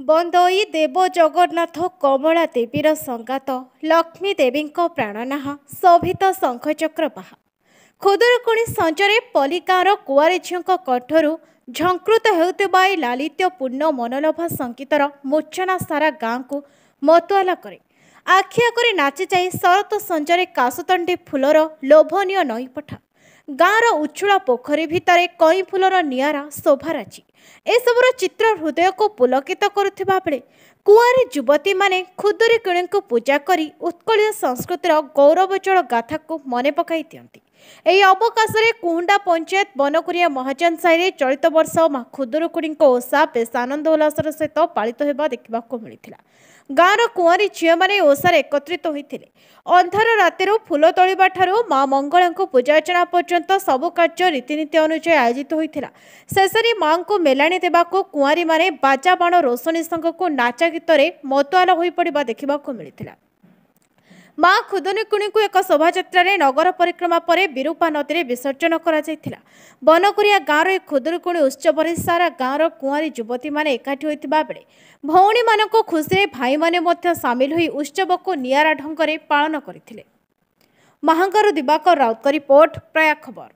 ବନ୍ଦୋଇ ଦେବ ଜଗନ୍ନାଥ କମଳା ଦେବୀର ସଙ୍ଗାତ ଲକ୍ଷ୍ମୀ ଦେବୀଙ୍କ ପ୍ରାଣନାହ ଶୋଭିତ ଶଙ୍ଖଚକ୍ର ବାହା ଖୁଦୁରୁକୁଣୀ ସଞ୍ଜରେ ପଲିଗାଁର କୁଆରୀ ଝିଅଙ୍କ କଣ୍ଠରୁ ଝଙ୍କୃତ ହେଉଥିବା ଏହି ଲାଳିତ୍ୟପୂର୍ଣ୍ଣ ମନୋଲୋଭା ସଙ୍ଗୀତର ମୂର୍ଚ୍ଛନା ସାରା ଗାଁକୁ ମତୁଆଲା କରେ। ଆଖି ଆଗରେ ନାଚିଯାଏ ଶରତ ସଞ୍ଜରେ କାଶତଣ୍ଡି ଫୁଲର ଲୋଭନୀୟ ନଈପଠା। ଗାଁର ଉଚ୍ଛୁଳ ପୋଖରୀ ଭିତରେ କଇଁ ଫୁଲର ନିଆରା ଶୋଭାରାଜି ଏସବୁର ଚିତ୍ର ହୃଦୟକୁ ପୁଲକିତ କରୁଥିବା ବେଳେ କୁଆରୀ ଯୁବତୀମାନେ ଖୁଦୁରୁକୁଣୀଙ୍କୁ ପୂଜା କରି ଉତ୍କଳୀୟ ସଂସ୍କୃତିର ଗୌରବୋଜ୍ଜଳ ଗାଥାକୁ ମନେ ପକାଇ ଦିଅନ୍ତି। ଏହି ଅବକାଶରେ କୁହୁଣ୍ଡା ପଞ୍ଚାୟତ ବନକୁରିଆ ମହାଜନ ସାହିରେ ଚଳିତ ବର୍ଷ ମା ଖୁଦୁରୁକୁଣୀଙ୍କ ଓଷା ବେଶ ଆନନ୍ଦ ଉଲ୍ଲାସର ସହିତ ପାଳିତ ହେବା ଦେଖିବାକୁ ମିଳିଥିଲା। ଗାଁର କୁଆରୀ ଝିଅମାନେ ଓଷାରେ ଏକତ୍ରିତ ହୋଇଥିଲେ। ଅନ୍ଧାର ରାତିରୁ ଫୁଲ ତୋଳିବା ଠାରୁ ମା ମଙ୍ଗଳାଙ୍କୁ ପୂଜାର୍ଚ୍ଚନା ପର୍ଯ୍ୟନ୍ତ ସବୁ କାର୍ଯ୍ୟ ରୀତିନୀତି ଅନୁଯାୟୀ ଆୟୋଜିତ ହୋଇଥିଲା। ଶେଷରେ ମାଙ୍କୁ ମେଲାଣି ଦେବାକୁ କୁଆରୀମାନେ ବାଜା ବାଣ ରୋଷଣୀ ସାଙ୍ଗକୁ ନାଚ ଗୀତରେ ମତୁଆଲା ହୋଇପଡ଼ିବା ଦେଖିବାକୁ ମିଳିଥିଲା। ମା ଖୁଦୁରୁକୁଣୀଙ୍କୁ ଏକ ଶୋଭାଯାତ୍ରାରେ ନଗର ପରିକ୍ରମା ପରେ ବିରୁପା ନଦୀରେ ବିସର୍ଜନ କରାଯାଇଥିଲା। ବନକୁରିଆ ଗାଁର ଏହି ଖୁଦୁରୁକୁଣୀ ଉତ୍ସବରେ ସାରା ଗାଁର କୁଆରୀ ଯୁବତୀମାନେ ଏକାଠି ହୋଇଥିବା ବେଳେ ଭଉଣୀମାନଙ୍କ ଖୁସିରେ ଭାଇମାନେ ମଧ୍ୟ ସାମିଲ ହୋଇ ଉତ୍ସବକୁ ନିଆରା ଢଙ୍ଗରେ ପାଳନ କରିଥିଲେ। ମହାଙ୍ଗାରୁ ଦିବାକର ରାଉତଙ୍କ ରିପୋର୍ଟ, ପ୍ରୟାଗ ଖବର।